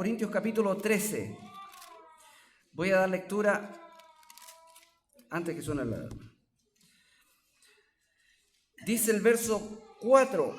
Corintios capítulo 13. Voy a dar lectura antes que suene la... Dice el verso 4,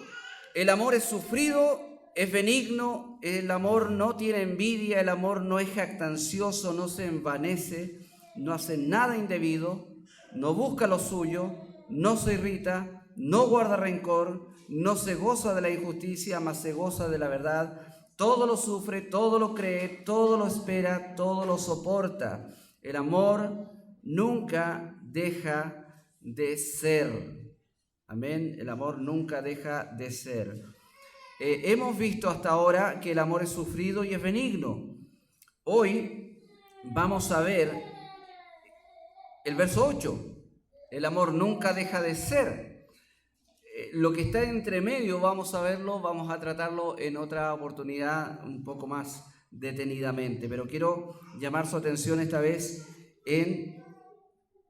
el amor es sufrido, es benigno, el amor no tiene envidia, el amor no es jactancioso, no se envanece, no hace nada indebido, no busca lo suyo, no se irrita, no guarda rencor, no se goza de la injusticia, mas se goza de la verdad. Todo lo sufre, todo lo cree, todo lo espera, todo lo soporta. El amor nunca deja de ser. Amén. El amor nunca deja de ser. Hemos visto hasta ahora que el amor es sufrido y es benigno. Hoy vamos a ver el verso 8. El amor nunca deja de ser. Lo que está entre medio vamos a verlo, vamos a tratarlo en otra oportunidad un poco más detenidamente. Pero quiero llamar su atención esta vez en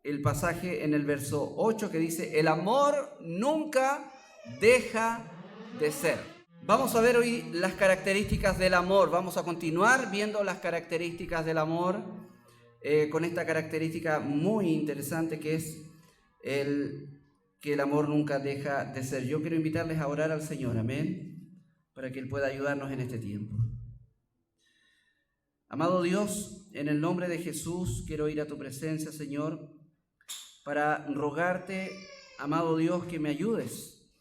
el pasaje en el verso 8 que dice, el amor nunca deja de ser. Vamos a ver hoy las características del amor. Vamos a continuar viendo las características del amor con esta característica muy interesante que es que el amor nunca deja de ser. Yo quiero invitarles a orar al Señor, amén, para que Él pueda ayudarnos en este tiempo. Amado Dios, en el nombre de Jesús quiero ir a tu presencia, Señor, para rogarte, amado Dios, que me ayudes.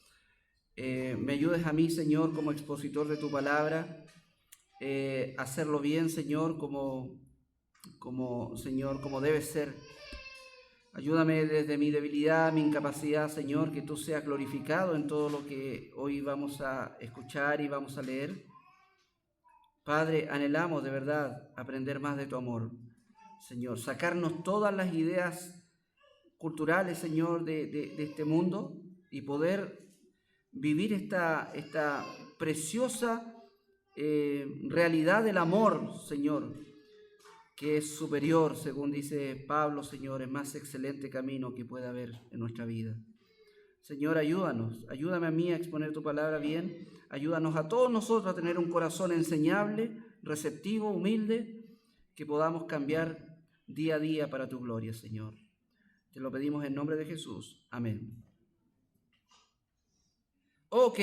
Me ayudes a mí, Señor, como expositor de tu palabra, hacerlo bien, Señor, como Señor, como debe ser. Ayúdame desde mi debilidad, mi incapacidad, Señor, que tú seas glorificado en todo lo que hoy vamos a escuchar y vamos a leer. Padre, anhelamos de verdad aprender más de tu amor, Señor, sacarnos todas las ideas culturales, Señor, de este mundo y poder vivir esta preciosa realidad del amor, Señor, que es superior, según dice Pablo, Señor, es más excelente camino que pueda haber en nuestra vida. Señor, ayúdanos, ayúdame a mí a exponer tu palabra bien, ayúdanos a todos nosotros a tener un corazón enseñable, receptivo, humilde, que podamos cambiar día a día para tu gloria, Señor. Te lo pedimos en nombre de Jesús. Amén. Ok.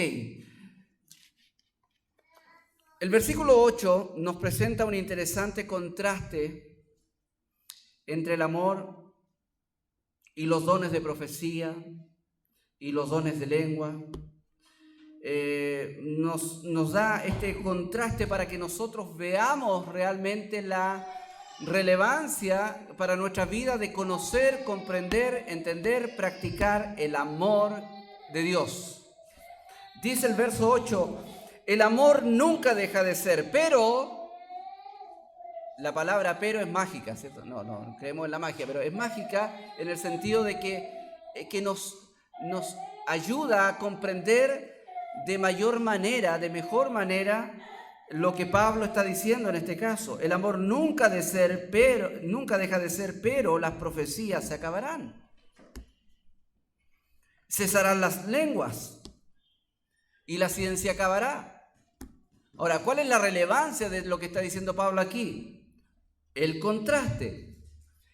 El versículo 8 nos presenta un interesante contraste entre el amor y los dones de profecía y los dones de lengua. Nos da este contraste para que nosotros veamos realmente la relevancia para nuestra vida de conocer, comprender, entender, practicar el amor de Dios. Dice el verso 8, el amor nunca deja de ser, pero la palabra pero es mágica, ¿cierto? No creemos en la magia, pero es mágica en el sentido de que nos ayuda a comprender de mejor manera, lo que Pablo está diciendo en este caso. El amor nunca deja de ser, pero las profecías se acabarán. Cesarán las lenguas y la ciencia acabará. Ahora, ¿cuál es la relevancia de lo que está diciendo Pablo aquí? El contraste.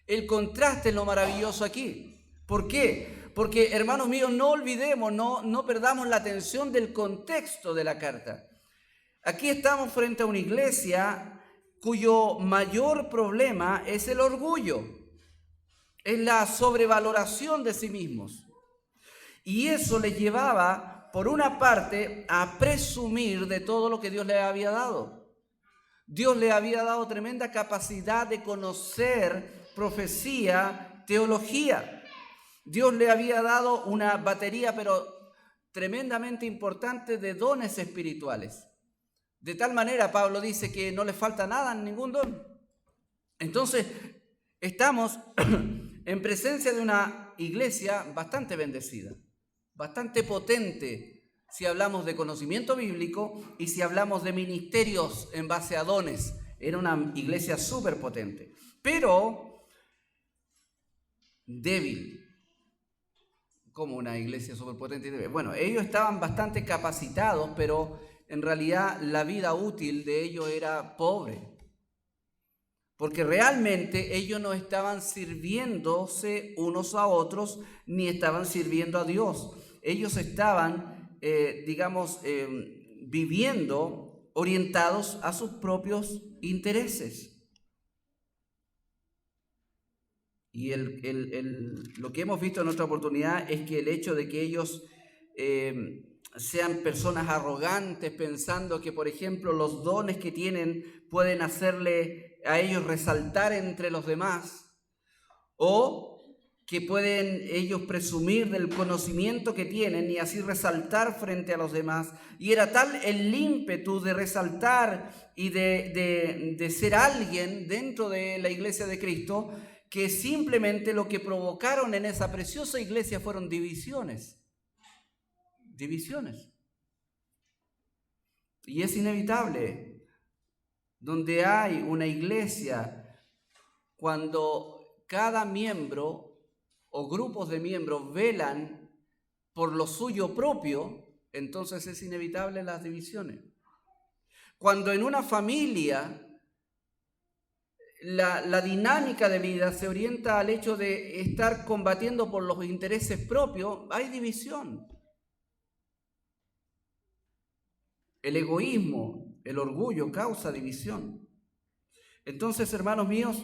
El contraste es lo maravilloso aquí. ¿Por qué? Porque, hermanos míos, no olvidemos, no perdamos la atención del contexto de la carta. Aquí estamos frente a una iglesia cuyo mayor problema es el orgullo, es la sobrevaloración de sí mismos. Y eso les llevaba, por una parte, a presumir de todo lo que Dios les había dado. Dios les había dado tremenda capacidad de conocer profecía, teología. Dios le había dado una batería, pero tremendamente importante de dones espirituales. De tal manera, Pablo dice que no le falta nada, ningún don. Entonces, estamos en presencia de una iglesia bastante bendecida, bastante potente, si hablamos de conocimiento bíblico y si hablamos de ministerios en base a dones. Era una iglesia súper potente, pero débil. Como una iglesia súper potente y débil. Bueno, ellos estaban bastante capacitados, pero en realidad la vida útil de ellos era pobre. Porque realmente ellos no estaban sirviéndose unos a otros, ni estaban sirviendo a Dios. Ellos estaban, viviendo orientados a sus propios intereses. Y lo que hemos visto en otra oportunidad es que el hecho de que ellos sean personas arrogantes, pensando que, por ejemplo, los dones que tienen pueden hacerle a ellos resaltar entre los demás, o que pueden ellos presumir del conocimiento que tienen y así resaltar frente a los demás. Y era tal el ímpetu de resaltar y de ser alguien dentro de la iglesia de Cristo, que simplemente lo que provocaron en esa preciosa iglesia fueron divisiones. Divisiones. Y es inevitable, donde hay una iglesia, cuando cada miembro o grupos de miembros velan por lo suyo propio, entonces es inevitable las divisiones. Cuando en una familia la dinámica de vida se orienta al hecho de estar combatiendo por los intereses propios, hay división. El egoísmo, el orgullo causa división. Entonces, hermanos míos,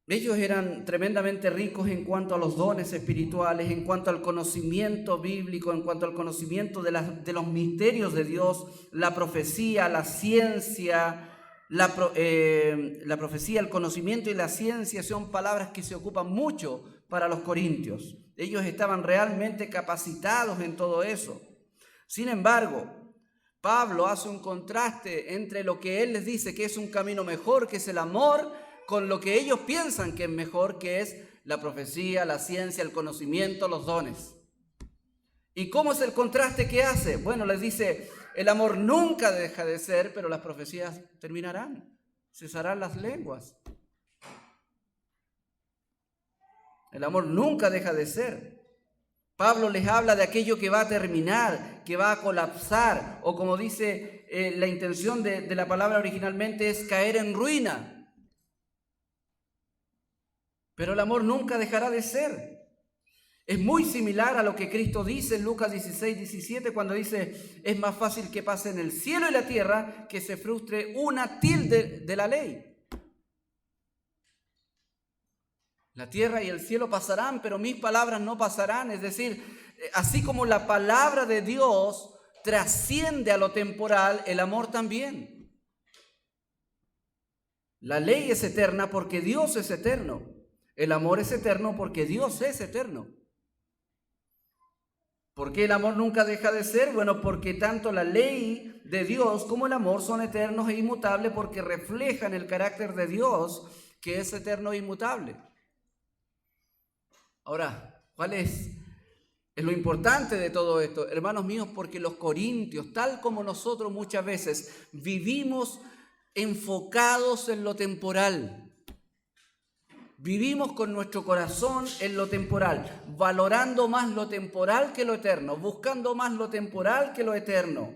ellos eran tremendamente ricos en cuanto a los dones espirituales, en cuanto al conocimiento bíblico, en cuanto al conocimiento de los misterios de Dios, la profecía, la ciencia. La profecía, el conocimiento y la ciencia son palabras que se ocupan mucho para los corintios. Ellos estaban realmente capacitados en todo eso. Sin embargo, Pablo hace un contraste entre lo que él les dice que es un camino mejor, que es el amor, con lo que ellos piensan que es mejor, que es la profecía, la ciencia, el conocimiento, los dones. ¿Y cómo es el contraste que hace? Bueno, les dice: el amor nunca deja de ser, pero las profecías terminarán, cesarán las lenguas. El amor nunca deja de ser. Pablo les habla de aquello que va a terminar, que va a colapsar, o como dice la intención de la palabra originalmente es caer en ruina. Pero el amor nunca dejará de ser. Es muy similar a lo que Cristo dice en Lucas 16, 17, cuando dice: es más fácil que pasen el cielo y la tierra que se frustre una tilde de la ley. La tierra y el cielo pasarán, pero mis palabras no pasarán. Es decir, así como la palabra de Dios trasciende a lo temporal, el amor también. La ley es eterna porque Dios es eterno. El amor es eterno porque Dios es eterno. ¿Por qué el amor nunca deja de ser? Bueno, porque tanto la ley de Dios como el amor son eternos e inmutables, porque reflejan el carácter de Dios, que es eterno e inmutable. Ahora, ¿cuál es lo importante de todo esto? Hermanos míos, porque los corintios, tal como nosotros muchas veces, vivimos enfocados en lo temporal. Vivimos con nuestro corazón en lo temporal, valorando más lo temporal que lo eterno, buscando más lo temporal que lo eterno.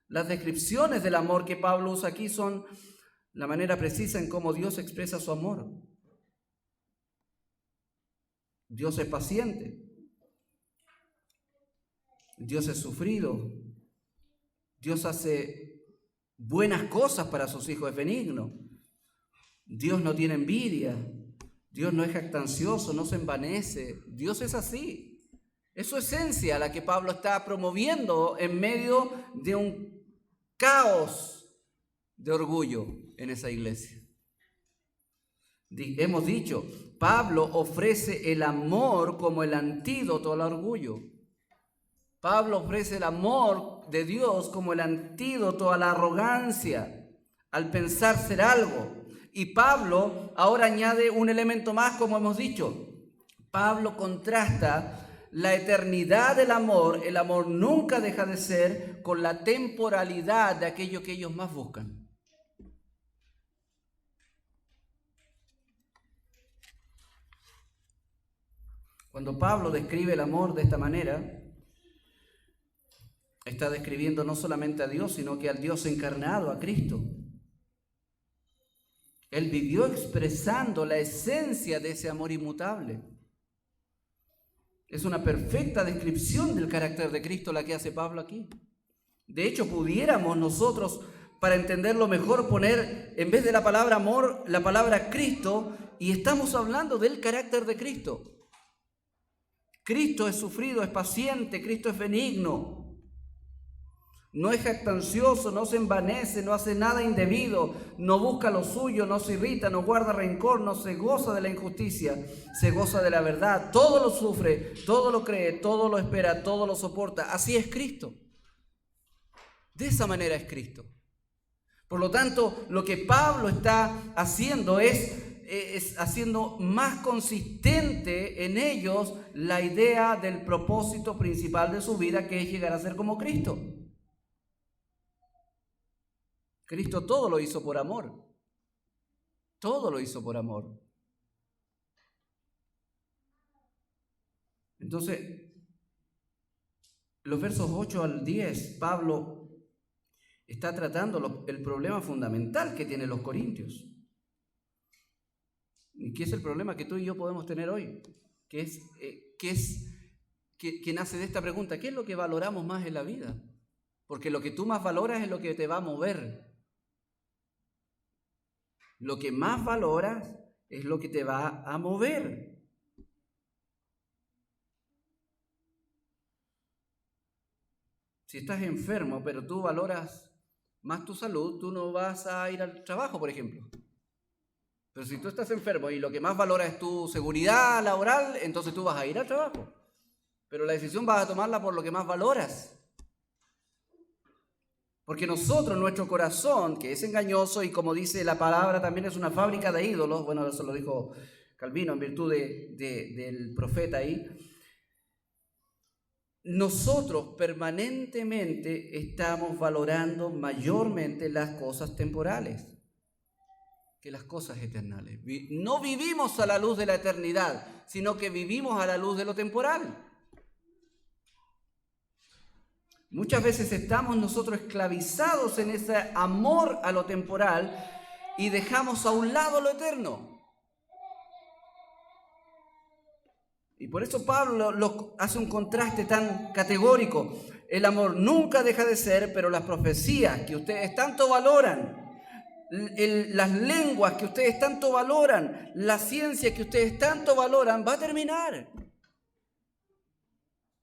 Las descripciones del amor que Pablo usa aquí son la manera precisa en cómo Dios expresa su amor. Dios es paciente, Dios es sufrido, Dios hace buenas cosas para sus hijos, es benigno. Dios no tiene envidia, Dios no es jactancioso, no se envanece. Dios es así. Es su esencia la que Pablo está promoviendo en medio de un caos de orgullo en esa iglesia. Hemos dicho, Pablo ofrece el amor como el antídoto al orgullo. Pablo ofrece el amor de Dios como el antídoto a la arrogancia, al pensar ser algo. Y Pablo ahora añade un elemento más, como hemos dicho. Pablo contrasta la eternidad del amor, el amor nunca deja de ser, con la temporalidad de aquello que ellos más buscan. Cuando Pablo describe el amor de esta manera, está describiendo no solamente a Dios, sino que al Dios encarnado, a Cristo. Él vivió expresando la esencia de ese amor inmutable. Es una perfecta descripción del carácter de Cristo la que hace Pablo aquí. De hecho, pudiéramos nosotros, para entenderlo mejor, poner en vez de la palabra amor, la palabra Cristo, y estamos hablando del carácter de Cristo. Cristo es sufrido, es paciente, Cristo es benigno. No es jactancioso, no se envanece, no hace nada indebido, no busca lo suyo, no se irrita, no guarda rencor, no se goza de la injusticia, se goza de la verdad. Todo lo sufre, todo lo cree, todo lo espera, todo lo soporta. Así es Cristo. De esa manera es Cristo. Por lo tanto, lo que Pablo está haciendo es haciendo más consistente en ellos la idea del propósito principal de su vida, que es llegar a ser como Cristo. Cristo todo lo hizo por amor. Todo lo hizo por amor. Entonces, los versos 8 al 10, Pablo está tratando el problema fundamental que tienen los corintios. ¿Y qué es el problema que tú y yo podemos tener hoy? Que nace de esta pregunta: ¿qué es lo que valoramos más en la vida? Porque lo que tú más valoras es lo que te va a mover. Lo que más valoras es lo que te va a mover. Si estás enfermo, pero tú valoras más tu salud, tú no vas a ir al trabajo, por ejemplo. Pero si tú estás enfermo y lo que más valoras es tu seguridad laboral, entonces tú vas a ir al trabajo. Pero la decisión vas a tomarla por lo que más valoras. Porque nosotros, nuestro corazón, que es engañoso y como dice la palabra, también es una fábrica de ídolos. Bueno, eso lo dijo Calvino en virtud del profeta ahí. Nosotros permanentemente estamos valorando mayormente las cosas temporales que las cosas eternales. No vivimos a la luz de la eternidad, sino que vivimos a la luz de lo temporal. Muchas veces estamos nosotros esclavizados en ese amor a lo temporal y dejamos a un lado lo eterno. Y por eso Pablo hace un contraste tan categórico. El amor nunca deja de ser, pero las profecías que ustedes tanto valoran, las lenguas que ustedes tanto valoran, la ciencia que ustedes tanto valoran, va a terminar.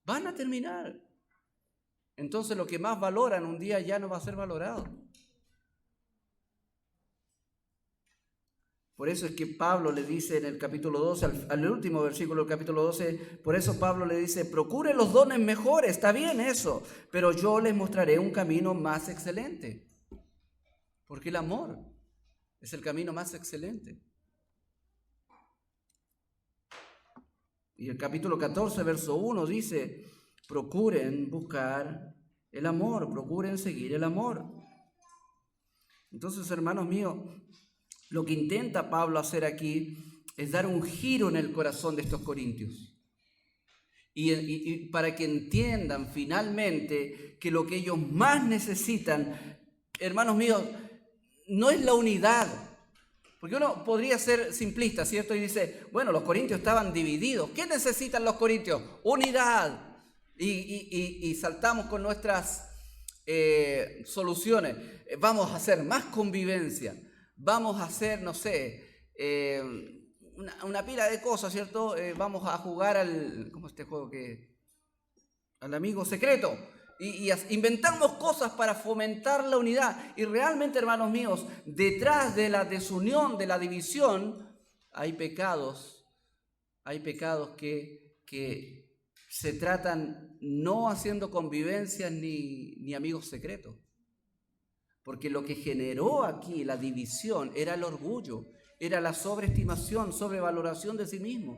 Van a terminar. Entonces lo que más valoran un día ya no va a ser valorado. Por eso es que Pablo le dice en el capítulo 12, al último versículo del capítulo 12, por eso Pablo le dice: procuren los dones mejores, está bien eso, pero yo les mostraré un camino más excelente. Porque el amor es el camino más excelente. Y el capítulo 14, verso 1 dice: procuren buscar el amor, procuren seguir el amor. Entonces, hermanos míos, lo que intenta Pablo hacer aquí es dar un giro en el corazón de estos corintios. Y para que entiendan finalmente que lo que ellos más necesitan, hermanos míos, no es la unidad. Porque uno podría ser simplista, ¿cierto? Y dice: bueno, los corintios estaban divididos. ¿Qué necesitan los corintios? Unidad. Y saltamos con nuestras soluciones. Vamos a hacer más convivencia. Vamos a hacer, no sé, una pila de cosas, ¿cierto? Vamos a jugar ¿cómo es este juego al amigo secreto. Y inventamos cosas para fomentar la unidad. Y realmente, hermanos míos, detrás de la desunión, de la división, hay pecados que se tratan no haciendo convivencias ni amigos secretos. Porque lo que generó aquí la división era el orgullo, era la sobreestimación, sobrevaloración de sí mismos.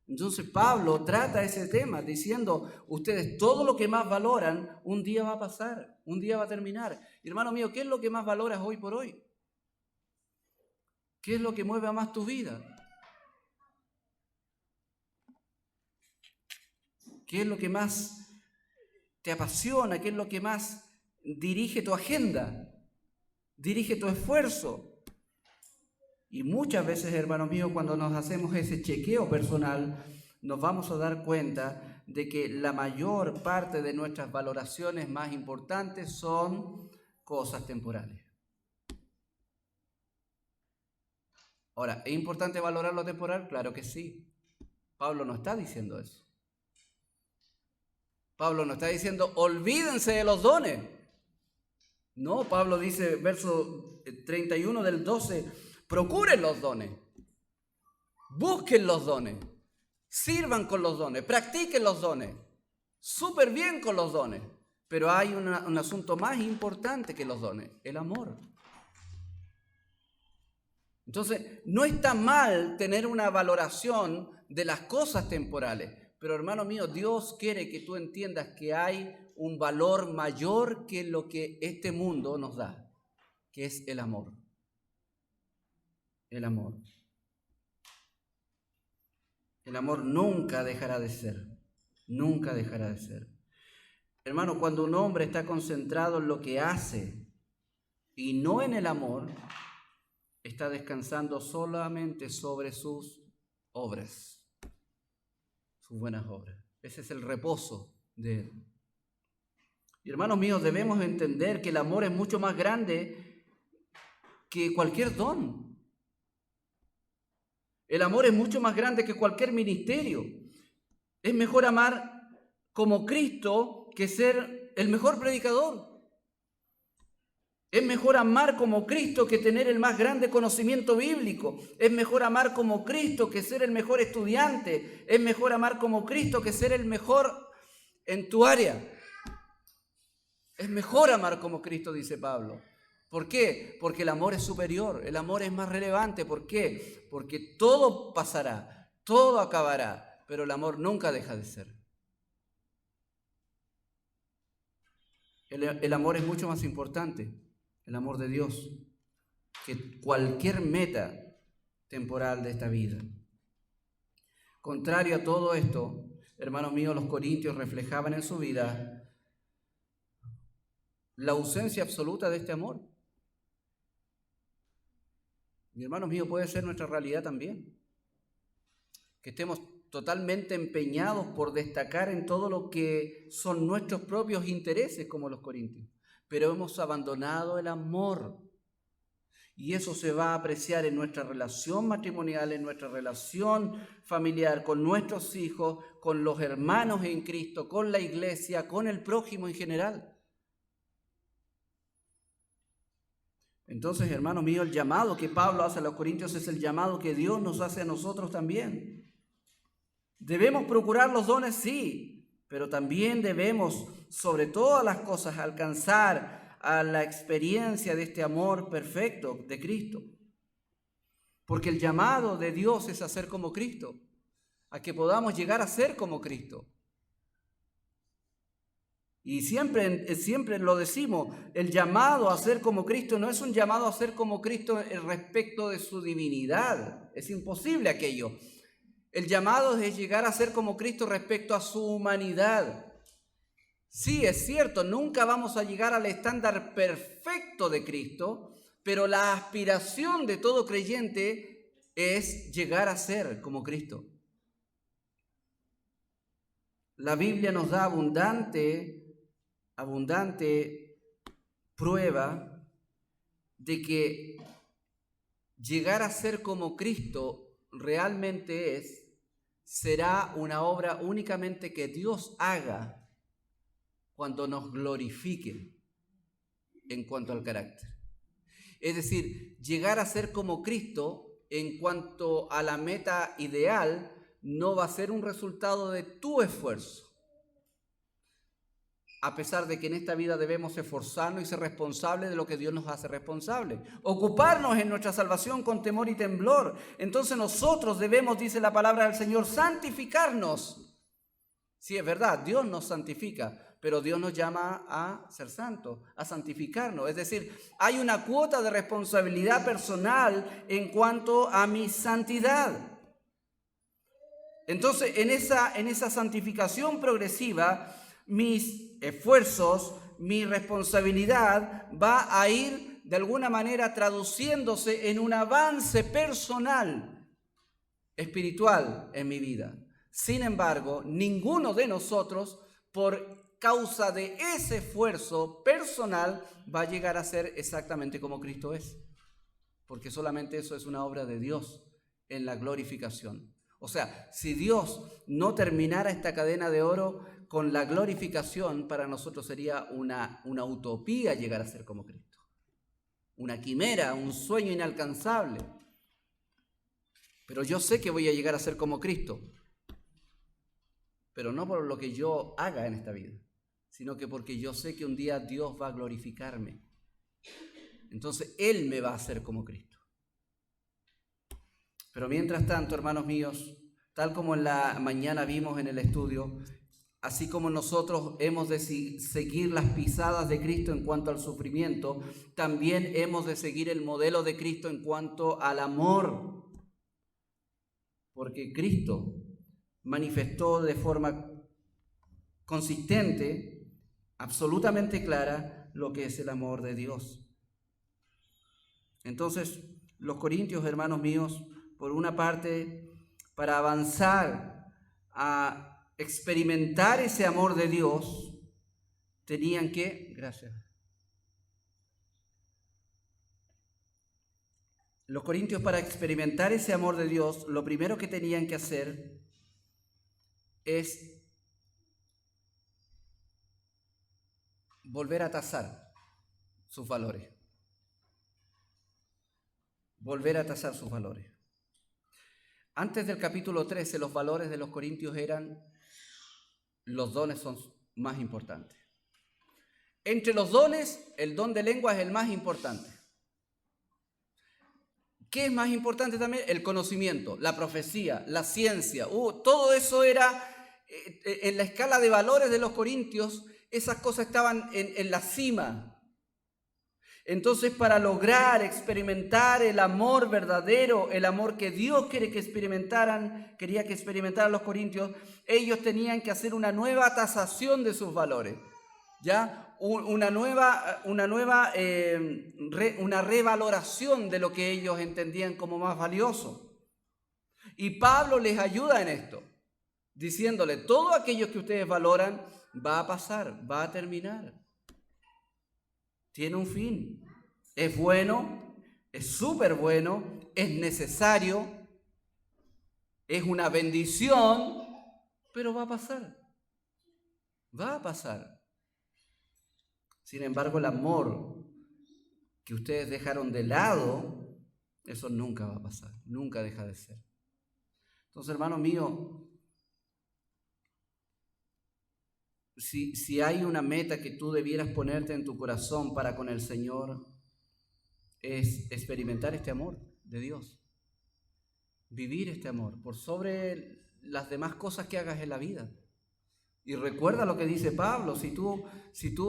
Entonces Pablo trata ese tema diciendo: ustedes todo lo que más valoran, un día va a pasar, un día va a terminar. Y hermano mío, ¿qué es lo que más valoras hoy por hoy? ¿Qué es lo que mueve a más tu vida? ¿Qué es lo que más te apasiona? ¿Qué es lo que más dirige tu agenda? Dirige tu esfuerzo. Y muchas veces, hermanos míos, cuando nos hacemos ese chequeo personal, nos vamos a dar cuenta de que la mayor parte de nuestras valoraciones más importantes son cosas temporales. Ahora, ¿es importante valorar lo temporal? Claro que sí. Pablo no está diciendo eso. Pablo no está diciendo, olvídense de los dones. No, Pablo dice, verso 31 del 12, procuren los dones, busquen los dones, sirvan con los dones, practiquen los dones, súper bien con los dones. Pero hay un asunto más importante que los dones, el amor. Entonces, no está mal tener una valoración de las cosas temporales, pero hermano mío, Dios quiere que tú entiendas que hay un valor mayor que lo que este mundo nos da, que es el amor. El amor. El amor nunca dejará de ser, nunca dejará de ser. Hermano, cuando un hombre está concentrado en lo que hace y no en el amor, está descansando solamente sobre sus obras, sus buenas obras. Ese es el reposo de él. Y hermanos míos, debemos entender que el amor es mucho más grande que cualquier don. El amor es mucho más grande que cualquier ministerio. Es mejor amar como Cristo que ser el mejor predicador. Es mejor amar como Cristo que tener el más grande conocimiento bíblico. Es mejor amar como Cristo que ser el mejor estudiante. Es mejor amar como Cristo que ser el mejor en tu área. Es mejor amar como Cristo, dice Pablo. ¿Por qué? Porque el amor es superior, el amor es más relevante. ¿Por qué? Porque todo pasará, todo acabará, pero el amor nunca deja de ser. El amor es mucho más importante, el amor de Dios, que cualquier meta temporal de esta vida. Contrario a todo esto, hermanos míos, los corintios reflejaban en su vida la ausencia absoluta de este amor. Y hermanos míos, puede ser nuestra realidad también. Que estemos totalmente empeñados por destacar en todo lo que son nuestros propios intereses como los corintios. Pero hemos abandonado el amor. Y eso se va a apreciar en nuestra relación matrimonial, en nuestra relación familiar, con nuestros hijos, con los hermanos en Cristo, con la iglesia, con el prójimo en general. Entonces, hermano mío, el llamado que Pablo hace a los corintios es el llamado que Dios nos hace a nosotros también. Debemos procurar los dones, sí, pero también debemos, sobre todas las cosas, alcanzar a la experiencia de este amor perfecto de Cristo. Porque el llamado de Dios es a ser como Cristo, a que podamos llegar a ser como Cristo. Y siempre lo decimos, el llamado a ser como Cristo no es un llamado a ser como Cristo respecto de su divinidad. Es imposible aquello. El llamado es llegar a ser como Cristo respecto a su humanidad. Sí, es cierto, nunca vamos a llegar al estándar perfecto de Cristo, pero la aspiración de todo creyente es llegar a ser como Cristo. La Biblia nos da abundante prueba de que llegar a ser como Cristo realmente será una obra únicamente que Dios haga cuando nos glorifique en cuanto al carácter. Es decir, llegar a ser como Cristo en cuanto a la meta ideal no va a ser un resultado de tu esfuerzo. A pesar de que en esta vida debemos esforzarnos y ser responsables de lo que Dios nos hace responsables. Ocuparnos en nuestra salvación con temor y temblor. Entonces nosotros debemos, dice la palabra del Señor, santificarnos. Sí, es verdad, Dios nos santifica, pero Dios nos llama a ser santos, a santificarnos. Es decir, hay una cuota de responsabilidad personal en cuanto a mi santidad. Entonces, en esa santificación progresiva, mis esfuerzos, mi responsabilidad va a ir de alguna manera traduciéndose en un avance personal, espiritual en mi vida. Sin embargo, ninguno de nosotros, por causa de ese esfuerzo personal, va a llegar a ser exactamente como Cristo es. Porque solamente eso es una obra de Dios en la glorificación. O sea, si Dios no terminara esta cadena de oro con la glorificación, para nosotros sería una utopía llegar a ser como Cristo. Una quimera, un sueño inalcanzable. Pero yo sé que voy a llegar a ser como Cristo. Pero no por lo que yo haga en esta vida, sino que porque yo sé que un día Dios va a glorificarme. Entonces Él me va a hacer como Cristo. Pero mientras tanto, hermanos míos, tal como en la mañana vimos en el estudio, así como nosotros hemos de seguir las pisadas de Cristo en cuanto al sufrimiento, también hemos de seguir el modelo de Cristo en cuanto al amor. Porque Cristo manifestó de forma consistente, absolutamente clara, lo que es el amor de Dios. Entonces, los corintios, hermanos míos, por una parte, para avanzar a experimentar ese amor de Dios, tenían que, los corintios, para experimentar ese amor de Dios, lo primero que tenían que hacer es volver a tasar sus valores. Volver a tasar sus valores. Antes del capítulo 13, los valores de los corintios eran: los dones son más importantes. Entre los dones, el don de lengua es el más importante. ¿Qué es más importante también? El conocimiento, la profecía, la ciencia. Todo eso era, en la escala de valores de los corintios, esas cosas estaban en la cima. Entonces, para lograr experimentar el amor verdadero, el amor que Dios quería que experimentaran los corintios, ellos tenían que hacer una nueva tasación de sus valores, ¿ya? Una revaloración de lo que ellos entendían como más valioso. Y Pablo les ayuda en esto, diciéndole: todo aquello que ustedes valoran va a pasar, va a terminar. Tiene un fin. Es bueno, es súper bueno, es necesario, es una bendición, pero va a pasar. Va a pasar. Sin embargo, el amor que ustedes dejaron de lado, eso nunca va a pasar, nunca deja de ser. Entonces, hermano mío, si hay una meta que tú debieras ponerte en tu corazón para con el Señor, es experimentar este amor de Dios, vivir este amor por sobre las demás cosas que hagas en la vida. Y recuerda lo que dice Pablo: si tú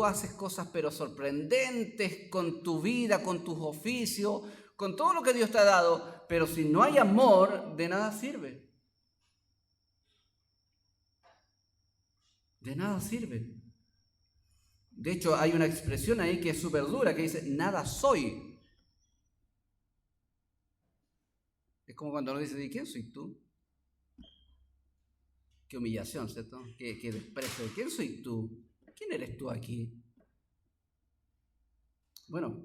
haces cosas pero sorprendentes con tu vida, con tus oficios, con todo lo que Dios te ha dado, pero si no hay amor, de nada sirve. De nada sirve. De hecho, hay una expresión ahí que es súper dura, que dice: nada soy. Es como cuando uno dice: ¿y quién soy tú? Qué humillación, ¿cierto? Qué desprecio. ¿Quién soy tú? ¿Quién eres tú aquí? Bueno,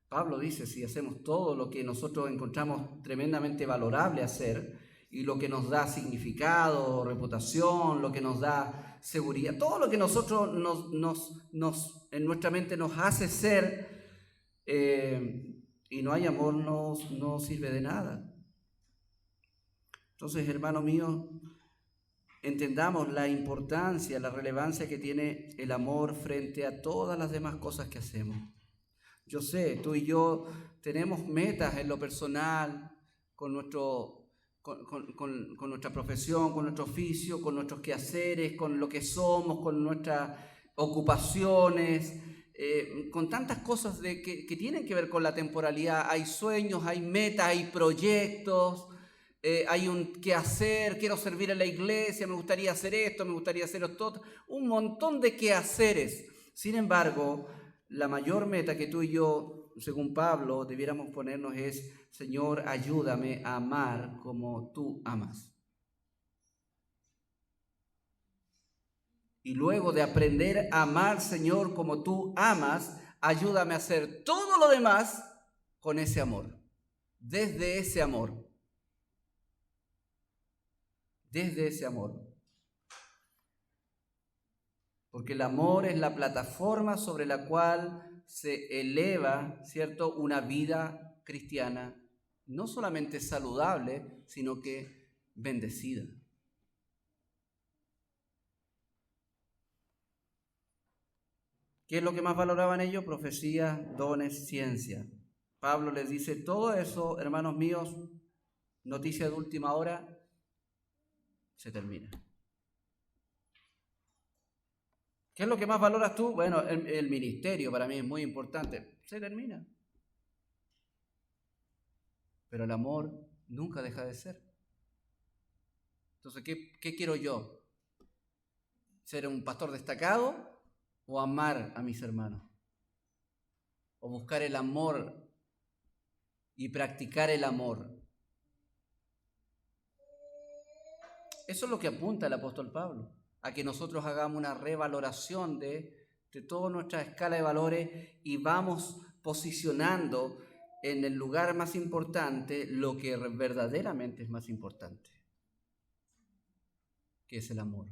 Pablo dice: si hacemos todo lo que nosotros encontramos tremendamente valorable hacer, y lo que nos da significado, reputación, lo que nos da seguridad, todo lo que nosotros en nuestra mente nos hace ser, y no hay amor, no sirve de nada. Entonces, hermano mío, entendamos la importancia, la relevancia que tiene el amor frente a todas las demás cosas que hacemos. Yo sé, tú y yo tenemos metas en lo personal, con nuestra profesión, con nuestro oficio, con nuestros quehaceres, con lo que somos, con nuestras ocupaciones, con tantas cosas que tienen que ver con la temporalidad. Hay sueños, hay metas, hay proyectos, hay un qué hacer, quiero servir en la iglesia, me gustaría hacer esto, me gustaría hacer esto, un montón de quehaceres. Sin embargo, la mayor meta que tú y yo, según Pablo, debiéramos ponernos es: Señor, ayúdame a amar como tú amas. Y luego de aprender a amar, Señor, como tú amas, ayúdame a hacer todo lo demás con ese amor, desde ese amor. Desde ese amor. Porque el amor es la plataforma sobre la cual se eleva, ¿cierto?, una vida cristiana, no solamente saludable, sino que bendecida. ¿Qué es lo que más valoraban ellos? Profecía, dones, ciencia. Pablo les dice: todo eso, hermanos míos, noticia de última hora, se termina. ¿Qué es lo que más valoras tú? Bueno, el ministerio para mí es muy importante. Se termina. Pero el amor nunca deja de ser. Entonces, ¿qué quiero yo? ¿Ser un pastor destacado o amar a mis hermanos? ¿O buscar el amor y practicar el amor? Eso es lo que apunta el apóstol Pablo, a que nosotros hagamos una revaloración de toda nuestra escala de valores y vamos posicionando en el lugar más importante lo que verdaderamente es más importante, que es el amor.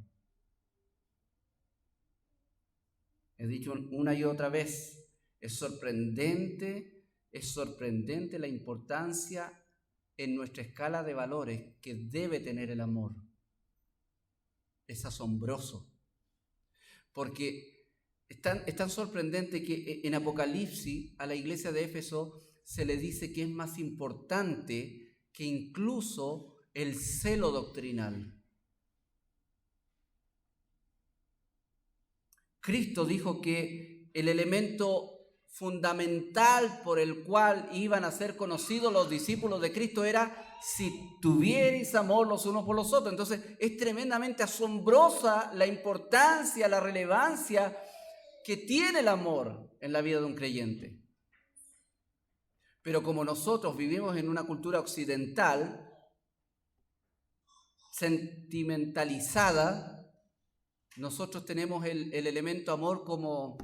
He dicho una y otra vez, es sorprendente la importancia en nuestra escala de valores que debe tener el amor. Es asombroso, porque es tan sorprendente que en Apocalipsis a la iglesia de Éfeso se le dice que es más importante que incluso el celo doctrinal. Cristo dijo que el elemento fundamental por el cual iban a ser conocidos los discípulos de Cristo era: si tuvierais amor los unos por los otros. Entonces es tremendamente asombrosa la importancia, la relevancia que tiene el amor en la vida de un creyente. Pero como nosotros vivimos en una cultura occidental sentimentalizada, nosotros tenemos el elemento amor como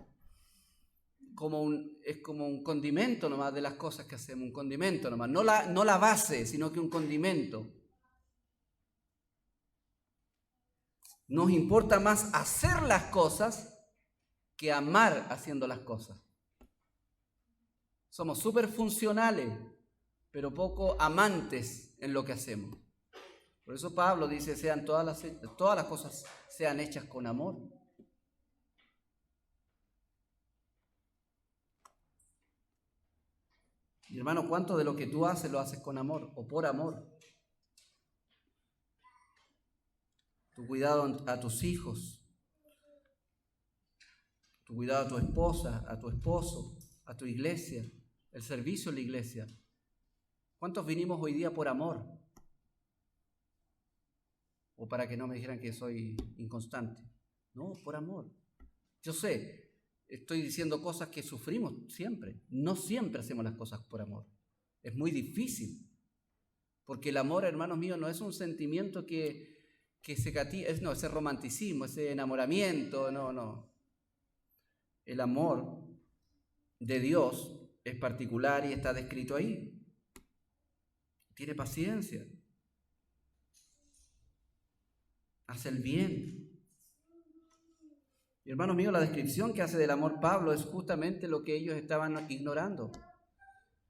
un condimento nomás de las cosas que hacemos, un condimento nomás, no la base, sino que un condimento. Nos importa más hacer las cosas que amar haciendo las cosas. Somos súper funcionales, pero poco amantes en lo que hacemos. Por eso Pablo dice: sean todas las cosas sean hechas con amor. Mi hermano, ¿cuánto de lo que tú haces lo haces con amor o por amor? Tu cuidado a tus hijos, tu cuidado a tu esposa, a tu esposo, a tu iglesia, el servicio en la iglesia. ¿Cuántos vinimos hoy día por amor? O para que no me dijeran que soy inconstante. No, por amor. Yo sé, estoy diciendo cosas que sufrimos siempre. No siempre hacemos las cosas por amor. Es muy difícil. Porque el amor, hermanos míos, no es un sentimiento que ese romanticismo, ese enamoramiento, no. El amor de Dios es particular y está descrito ahí. Tiene paciencia. Hace el bien. Y hermanos míos, la descripción que hace del amor Pablo es justamente lo que ellos estaban ignorando.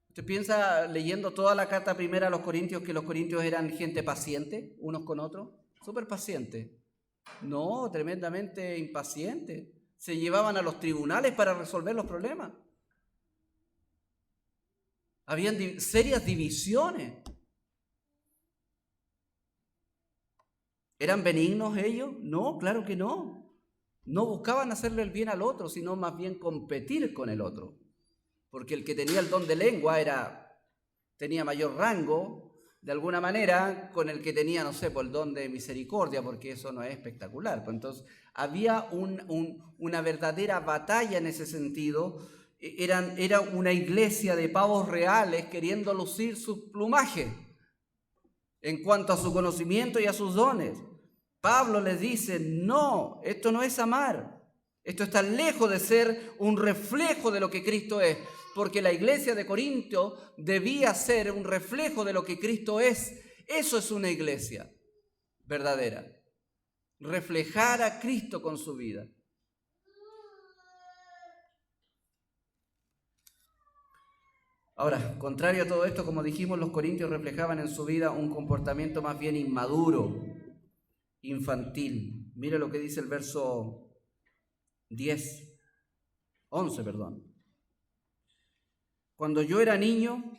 ¿Usted piensa, leyendo toda la carta primera a los Corintios, que los corintios eran gente paciente unos con otros? Súper paciente. No, tremendamente impaciente. Se llevaban a los tribunales para resolver los problemas. Habían serias divisiones. ¿Eran benignos ellos? No, claro que no. No buscaban hacerle el bien al otro, sino más bien competir con el otro. Porque el que tenía el don de lengua tenía mayor rango de alguna manera, con el que tenía, no sé, por el don de misericordia, porque eso no es espectacular. Pues entonces, había una verdadera batalla en ese sentido. Era una iglesia de pavos reales queriendo lucir su plumaje en cuanto a su conocimiento y a sus dones. Pablo les dice, no, esto no es amar. Esto está lejos de ser un reflejo de lo que Cristo es, porque la iglesia de Corinto debía ser un reflejo de lo que Cristo es. Eso es una iglesia verdadera, reflejar a Cristo con su vida. Ahora, contrario a todo esto, como dijimos, los corintios reflejaban en su vida un comportamiento más bien inmaduro, infantil. Mira lo que dice el verso 11, perdón. Cuando yo era niño,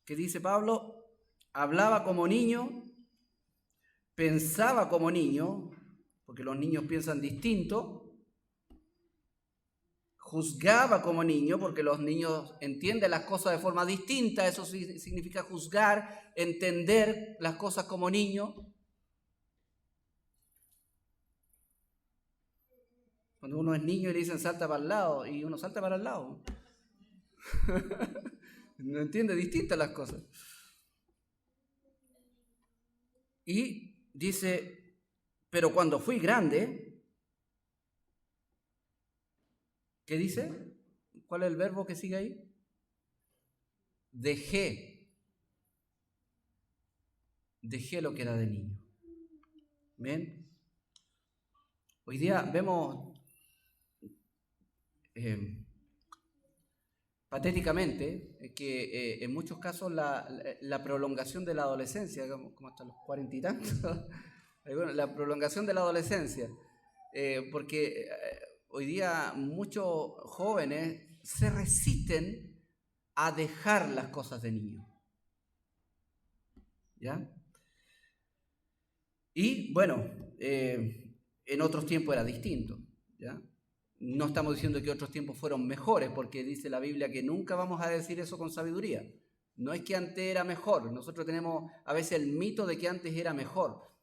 ¿qué dice Pablo? Hablaba como niño, pensaba como niño, porque los niños piensan distinto, juzgaba como niño, porque los niños entienden las cosas de forma distinta, eso significa juzgar, entender las cosas como niño. Cuando uno es niño y le dicen salta para el lado, y uno salta para el lado. No entiende distintas las cosas. Y dice, pero cuando fui grande, ¿qué dice? ¿Cuál es el verbo que sigue ahí? Dejé lo que era de niño. ¿Ven? Hoy día vemos patéticamente que en muchos casos la prolongación de la adolescencia, como hasta los 40 y tantos, la prolongación de la adolescencia, porque hoy día muchos jóvenes se resisten a dejar las cosas de niño. ¿Ya? Y bueno, en otros tiempos era distinto, ¿ya? No estamos diciendo que otros tiempos fueron mejores, porque dice la Biblia que nunca vamos a decir eso con sabiduría. No es que antes era mejor. Nosotros tenemos a veces el mito de que antes era mejor.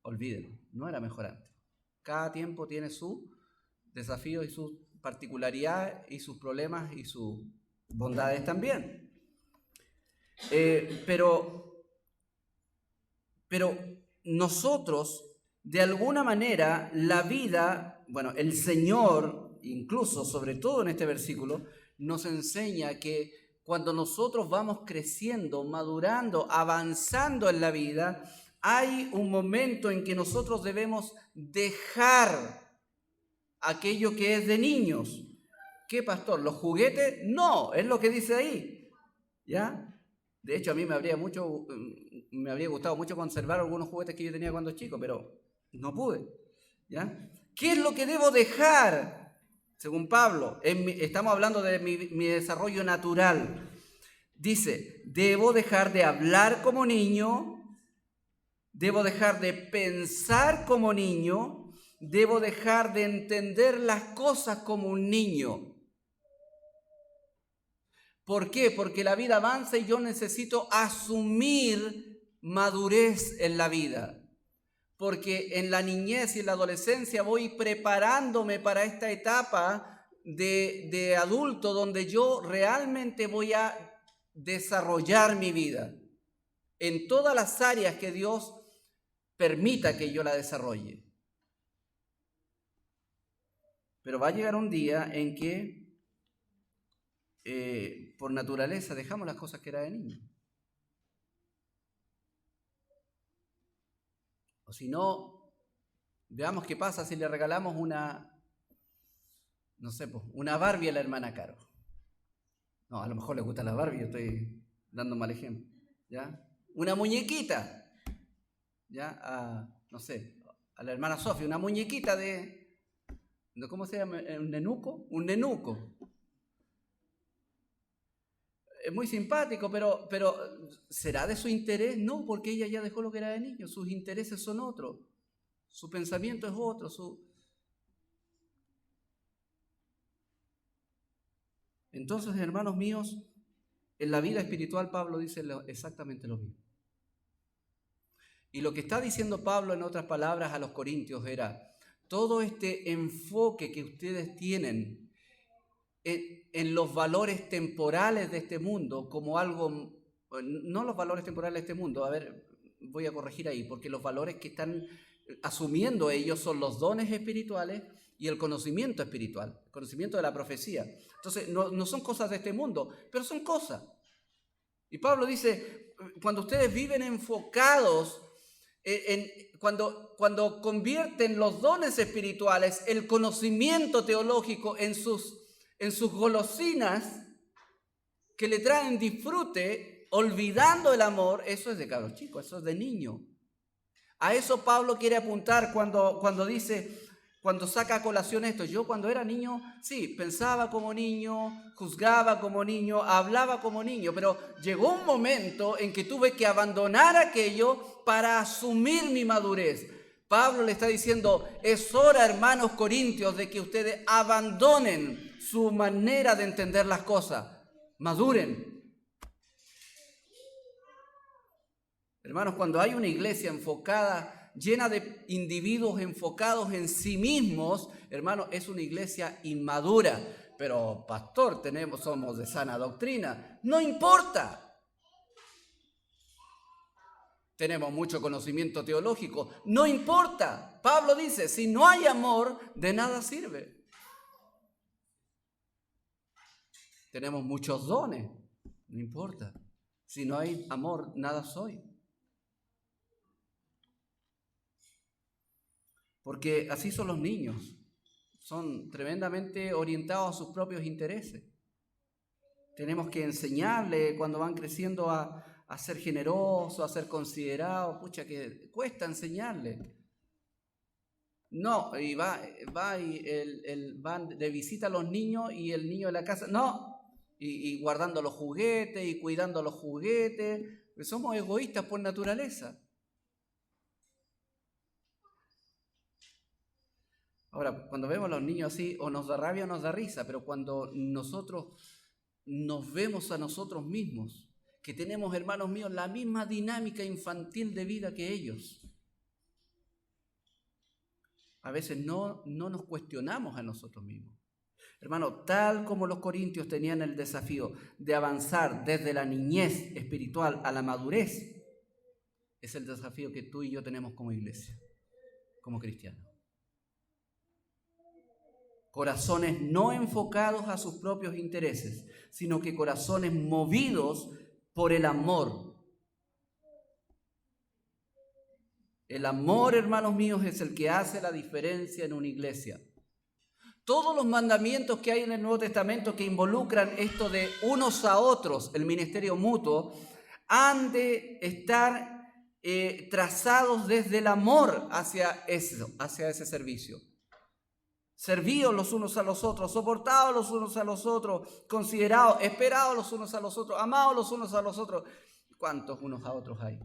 Olvídenlo, no era mejor antes. Cada tiempo tiene sus desafíos y sus particularidades y sus problemas y sus bondades también. Pero nosotros, de alguna manera, la vida, bueno, el Señor, incluso, sobre todo en este versículo, nos enseña que cuando nosotros vamos creciendo, madurando, avanzando en la vida, hay un momento en que nosotros debemos dejar aquello que es de niños. ¿Qué, pastor? ¿Los juguetes? No, es lo que dice ahí, ¿ya? De hecho, a mí me habría gustado mucho conservar algunos juguetes que yo tenía cuando chico, pero no pude, ¿ya? ¿Qué es lo que debo dejar? Según Pablo, estamos hablando de mi desarrollo natural. Dice, debo dejar de hablar como niño, debo dejar de pensar como niño, debo dejar de entender las cosas como un niño. ¿Por qué? Porque la vida avanza y yo necesito asumir madurez en la vida. Porque en la niñez y en la adolescencia voy preparándome para esta etapa de adulto donde yo realmente voy a desarrollar mi vida en todas las áreas que Dios permita que yo la desarrolle. Pero va a llegar un día en que por naturaleza dejamos las cosas que era de niño. O si no, veamos qué pasa si le regalamos una Barbie a la hermana Caro. No, a lo mejor le gusta la Barbie, yo estoy dando un mal ejemplo, ¿ya? Una muñequita, ¿ya? A la hermana Sofía, una muñequita ¿cómo se llama? ¿Un nenuco? Un nenuco. Es muy simpático, pero ¿será de su interés? No, porque ella ya dejó lo que era de niño, sus intereses son otros, su pensamiento es otro, Entonces, hermanos míos, en la vida espiritual Pablo dice exactamente lo mismo. Y lo que está diciendo Pablo, en otras palabras, a los corintios era: todo este enfoque que ustedes tienen en los valores temporales de este mundo, como algo, no los valores temporales de este mundo, a ver, voy a corregir ahí, porque los valores que están asumiendo ellos son los dones espirituales y el conocimiento espiritual, el conocimiento de la profecía. Entonces, no son cosas de este mundo, pero son cosas. Y Pablo dice, cuando ustedes viven enfocados, cuando convierten los dones espirituales, el conocimiento teológico en sus golosinas que le traen disfrute, olvidando el amor, eso es de cabros chicos, eso es de niño. A eso Pablo quiere apuntar cuando dice, cuando saca a colación esto: yo cuando era niño, sí, pensaba como niño, juzgaba como niño, hablaba como niño, pero llegó un momento en que tuve que abandonar aquello para asumir mi madurez. Pablo le está diciendo, es hora, hermanos corintios, de que ustedes abandonen su manera de entender las cosas, maduren. Hermanos, cuando hay una iglesia enfocada, llena de individuos enfocados en sí mismos, hermanos, es una iglesia inmadura. Pero, pastor, somos de sana doctrina. No importa. Tenemos mucho conocimiento teológico. No importa. Pablo dice, si no hay amor, de nada sirve. Tenemos muchos dones. No importa. Si no hay amor, nada soy. Porque así son los niños, son tremendamente orientados a sus propios intereses. Tenemos que enseñarles cuando van creciendo a ser generosos, a ser considerados. Pucha, que cuesta enseñarles. No, y van de visita a los niños y el niño de la casa, no, y guardando los juguetes y cuidando los juguetes. Somos egoístas por naturaleza. Ahora, cuando vemos a los niños así, o nos da rabia o nos da risa, pero cuando nosotros nos vemos a nosotros mismos, que tenemos, hermanos míos, la misma dinámica infantil de vida que ellos, a veces no nos cuestionamos a nosotros mismos. Hermano, tal como los corintios tenían el desafío de avanzar desde la niñez espiritual a la madurez, es el desafío que tú y yo tenemos como iglesia, como cristianos. Corazones no enfocados a sus propios intereses, sino que corazones movidos por el amor. El amor, hermanos míos, es el que hace la diferencia en una iglesia. Todos los mandamientos que hay en el Nuevo Testamento que involucran esto de unos a otros, el ministerio mutuo, han de estar trazados desde el amor hacia ese servicio. Servíos los unos a los otros, soportados los unos a los otros, considerados, esperados los unos a los otros, amados los unos a los otros. ¿Cuántos unos a otros hay?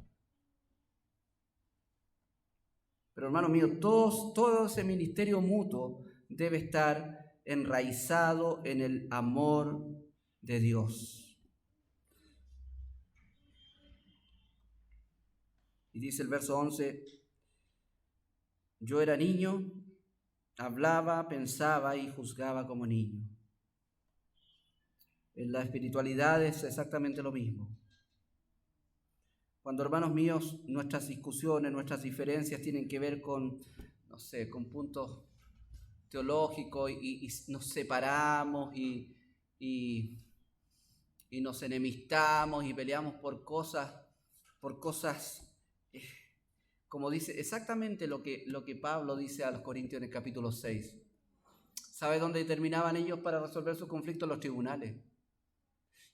Pero, hermano mío, todo ese ministerio mutuo debe estar enraizado en el amor de Dios. Y dice el verso 11, yo era niño, hablaba, pensaba y juzgaba como niño. En la espiritualidad es exactamente lo mismo. Cuando, hermanos míos, nuestras discusiones, nuestras diferencias tienen que ver con puntos teológicos y nos separamos y nos enemistamos y peleamos por cosas, como dice exactamente lo que Pablo dice a los Corintios en el capítulo 6. ¿Sabe dónde terminaban ellos para resolver sus conflictos? Los tribunales.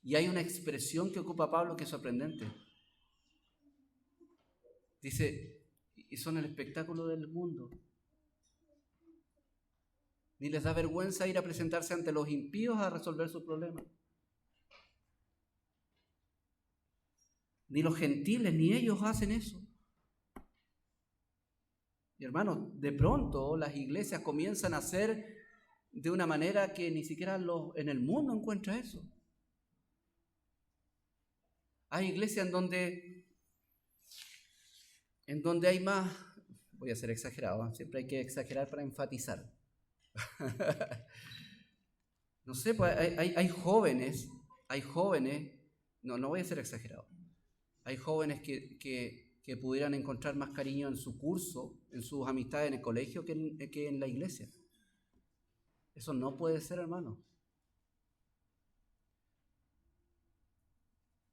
Y hay una expresión que ocupa Pablo que es sorprendente. Dice, y son el espectáculo del mundo. Ni les da vergüenza ir a presentarse ante los impíos a resolver sus problemas. Ni los gentiles, ni ellos hacen eso. Y hermanos, de pronto las iglesias comienzan a ser de una manera que ni siquiera en el mundo encuentra eso. Hay iglesias en donde hay más, voy a ser exagerado, siempre hay que exagerar para enfatizar. No sé, pues hay jóvenes, no voy a ser exagerado, hay jóvenes que pudieran encontrar más cariño en su curso, en sus amistades en el colegio que en la iglesia. Eso no puede ser, hermano.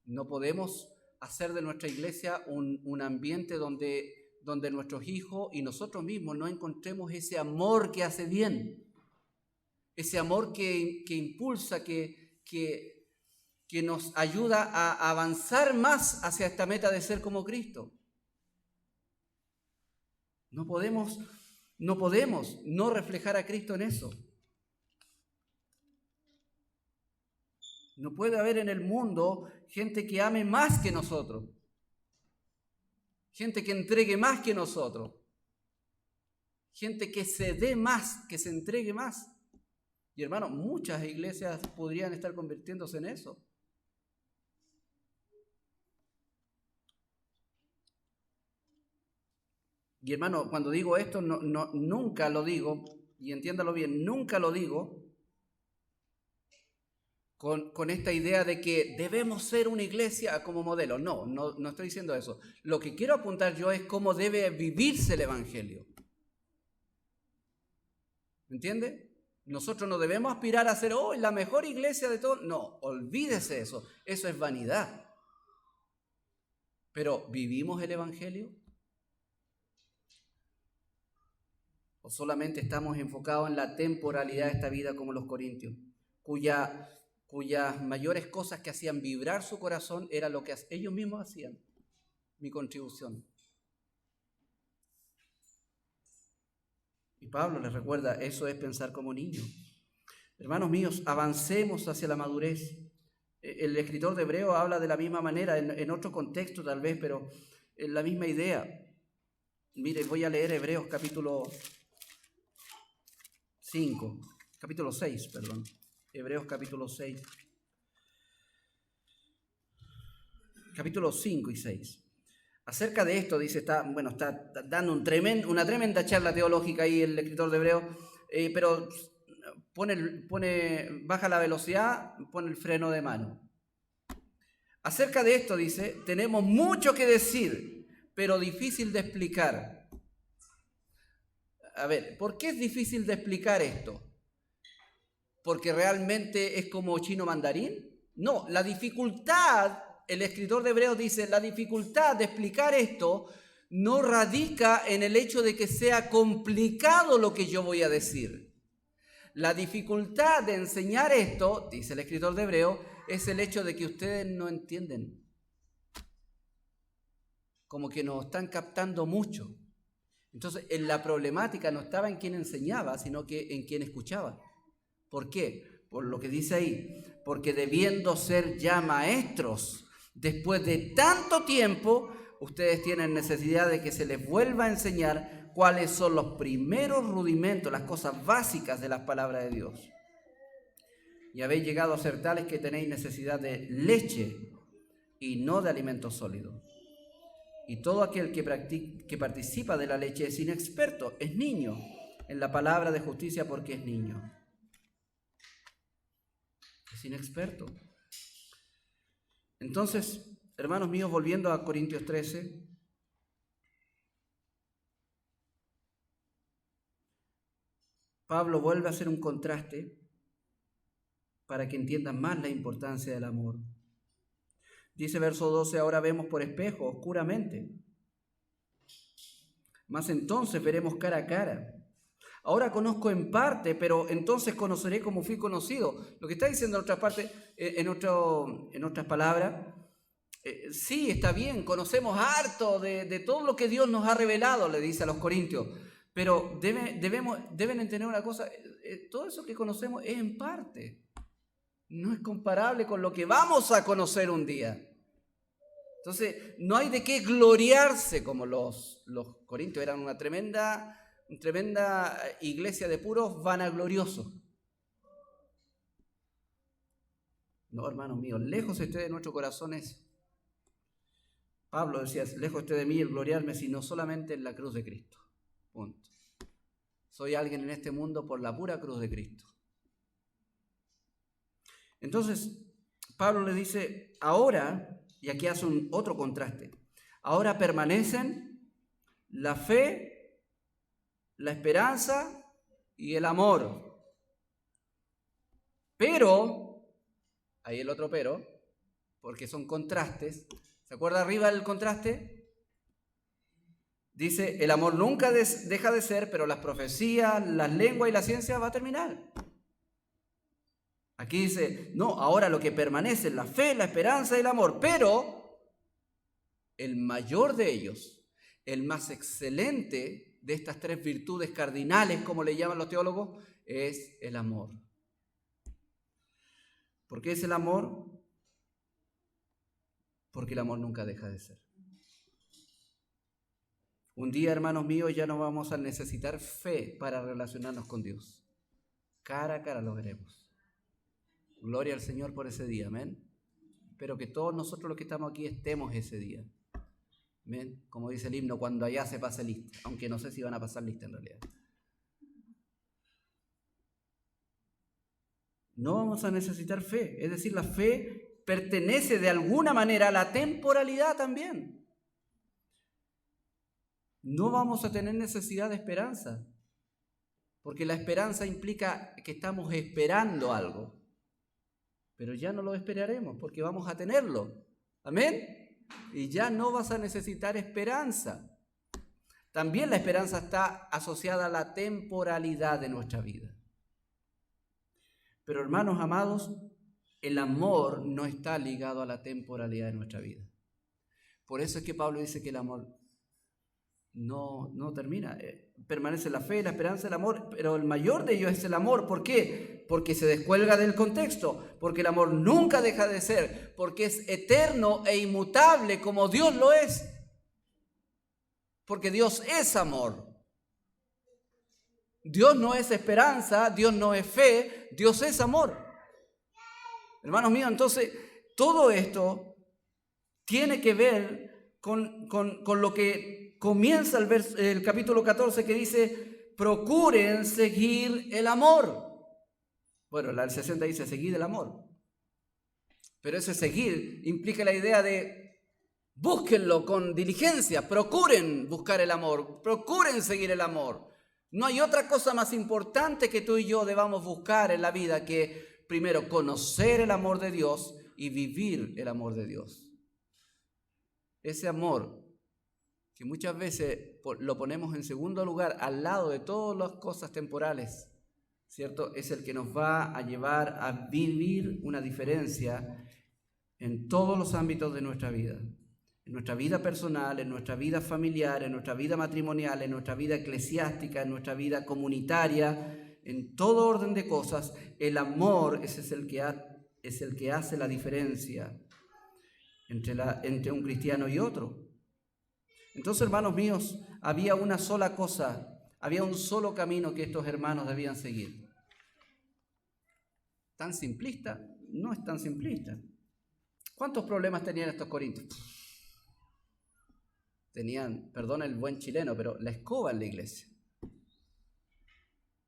No podemos hacer de nuestra iglesia un ambiente donde nuestros hijos y nosotros mismos no encontremos ese amor que hace bien, ese amor que impulsa, que nos ayuda a avanzar más hacia esta meta de ser como Cristo. No podemos no reflejar a Cristo en eso. No puede haber en el mundo gente que ame más que nosotros, gente que entregue más que nosotros, gente que se dé más, que se entregue más. Y hermano, muchas iglesias podrían estar convirtiéndose en eso. Y hermano, cuando digo esto, nunca lo digo, y entiéndalo bien, nunca lo digo con esta idea de que debemos ser una iglesia como modelo. No estoy diciendo eso. Lo que quiero apuntar yo es cómo debe vivirse el evangelio. ¿Me entiende? Nosotros no debemos aspirar a ser la mejor iglesia de todo. No, olvídese eso. Eso es vanidad. Pero, ¿vivimos el evangelio? ¿O solamente estamos enfocados en la temporalidad de esta vida como los corintios, cuyas mayores cosas que hacían vibrar su corazón era lo que ellos mismos hacían? Mi contribución. Y Pablo les recuerda, eso es pensar como niños. Hermanos míos, avancemos hacia la madurez. El escritor de Hebreos habla de la misma manera, en otro contexto tal vez, pero en la misma idea. Mire, voy a leer Hebreos capítulo 6, perdón. Hebreos capítulo 6. Capítulos 5 y 6. Acerca de esto, dice, está dando una tremenda charla teológica ahí el escritor de Hebreos, pero baja la velocidad, pone el freno de mano. Acerca de esto, dice, tenemos mucho que decir, pero difícil de explicar. A ver, ¿por qué es difícil de explicar esto? ¿Porque realmente es como chino mandarín? No, la dificultad, el escritor de Hebreos dice, la dificultad de explicar esto no radica en el hecho de que sea complicado lo que yo voy a decir. La dificultad de enseñar esto, dice el escritor de Hebreos, es el hecho de que ustedes no entienden. Como que no están captando mucho. Entonces, la problemática no estaba en quien enseñaba, sino que en quien escuchaba. ¿Por qué? Por lo que dice ahí, porque debiendo ser ya maestros, después de tanto tiempo, ustedes tienen necesidad de que se les vuelva a enseñar cuáles son los primeros rudimentos, las cosas básicas de las palabras de Dios. Y habéis llegado a ser tales que tenéis necesidad de leche y no de alimento sólido. Y todo aquel que participa de la leche es inexperto, es niño en la palabra de justicia porque es niño. Es inexperto. Entonces, hermanos míos, volviendo a Corintios 13, Pablo vuelve a hacer un contraste para que entiendan más la importancia del amor. Dice verso 12, ahora vemos por espejo, oscuramente, mas entonces veremos cara a cara. Ahora conozco en parte, pero entonces conoceré como fui conocido. Lo que está diciendo en otras partes, en otras palabras, sí, está bien, conocemos harto de todo lo que Dios nos ha revelado, le dice a los corintios, pero deben entender una cosa, todo eso que conocemos es en parte. No es comparable con lo que vamos a conocer un día. Entonces, no hay de qué gloriarse como los corintios eran una tremenda iglesia de puros vanagloriosos. No, hermanos míos, lejos esté de nuestro corazón eso. Pablo decía, lejos esté de mí el gloriarme, sino solamente en la cruz de Cristo. Punto. Soy alguien en este mundo por la pura cruz de Cristo. Entonces, Pablo le dice, ahora, y aquí hace otro contraste, ahora permanecen la fe, la esperanza y el amor. Pero, ahí el otro pero, porque son contrastes. ¿Se acuerda arriba el contraste? Dice, el amor nunca deja de ser, pero las profecías, las lenguas y la ciencia va a terminar. Aquí dice, no, ahora lo que permanece es la fe, la esperanza y el amor, pero el mayor de ellos, el más excelente de estas tres virtudes cardinales, como le llaman los teólogos, es el amor. ¿Por qué es el amor? Porque el amor nunca deja de ser. Un día, hermanos míos, ya no vamos a necesitar fe para relacionarnos con Dios. Cara a cara lo veremos. Gloria al Señor por ese día, amén. Espero que todos nosotros los que estamos aquí estemos ese día. Amén. Como dice el himno, cuando allá se pase lista, aunque no sé si van a pasar lista en realidad. No vamos a necesitar fe, es decir, la fe pertenece de alguna manera a la temporalidad también. No vamos a tener necesidad de esperanza, porque la esperanza implica que estamos esperando algo. Pero ya no lo esperaremos porque vamos a tenerlo. ¿Amén? Y ya no vas a necesitar esperanza. También la esperanza está asociada a la temporalidad de nuestra vida. Pero hermanos amados, el amor no está ligado a la temporalidad de nuestra vida. Por eso es que Pablo dice que el amor no termina. Permanece la fe, la esperanza, el amor, pero el mayor de ellos es el amor. ¿Por qué? Porque se descuelga del contexto, porque el amor nunca deja de ser, porque es eterno e inmutable como Dios lo es. Porque Dios es amor. Dios no es esperanza, Dios no es fe, Dios es amor. Hermanos míos, entonces todo esto tiene que ver con lo que comienza el capítulo 14 que dice, procuren seguir el amor. Bueno, la del 60 dice, seguid el amor. Pero ese seguir implica la idea de, búsquenlo con diligencia, procuren buscar el amor, procuren seguir el amor. No hay otra cosa más importante que tú y yo debamos buscar en la vida que, primero, conocer el amor de Dios y vivir el amor de Dios. Ese amor que muchas veces lo ponemos en segundo lugar al lado de todas las cosas temporales, ¿cierto? Es el que nos va a llevar a vivir una diferencia en todos los ámbitos de nuestra vida. En nuestra vida personal, en nuestra vida familiar, en nuestra vida matrimonial, en nuestra vida eclesiástica, en nuestra vida comunitaria, en todo orden de cosas, el amor es el que hace la diferencia entre un cristiano y otro. Entonces, hermanos míos, había una sola cosa, había un solo camino que estos hermanos debían seguir. ¿Tan simplista? No es tan simplista. ¿Cuántos problemas tenían estos corintios? Tenían, perdón el buen chileno, pero la escoba en la iglesia.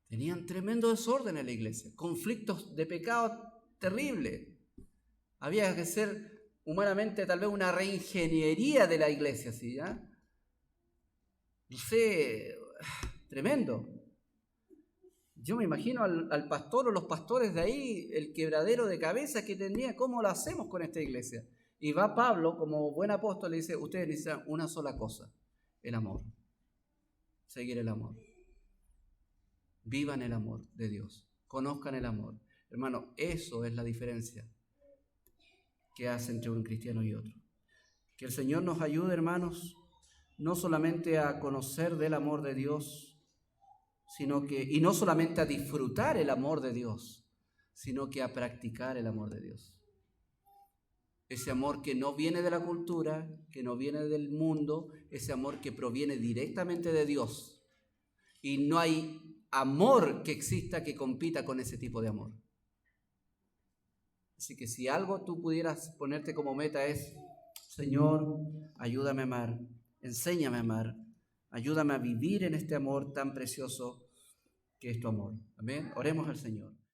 Tenían tremendo desorden en la iglesia, conflictos de pecado terribles. Había que hacer humanamente tal vez una reingeniería de la iglesia, ¿sí? ¿Ya? No sé, tremendo. Yo me imagino al pastor o los pastores de ahí, el quebradero de cabeza que tenía, ¿cómo lo hacemos con esta iglesia? Y va Pablo, como buen apóstol, le dice, ustedes necesitan una sola cosa, el amor. Seguir el amor. Vivan el amor de Dios, conozcan el amor. Hermano, eso es la diferencia que hace entre un cristiano y otro. Que el Señor nos ayude, hermanos, no solamente a conocer del amor de Dios, y no solamente a disfrutar el amor de Dios, sino que a practicar el amor de Dios. Ese amor que no viene de la cultura, que no viene del mundo, ese amor que proviene directamente de Dios. Y no hay amor que exista que compita con ese tipo de amor. Así que si algo tú pudieras ponerte como meta es, Señor, ayúdame a amar, enséñame a amar, ayúdame a vivir en este amor tan precioso que es tu amor. Amén. Oremos al Señor.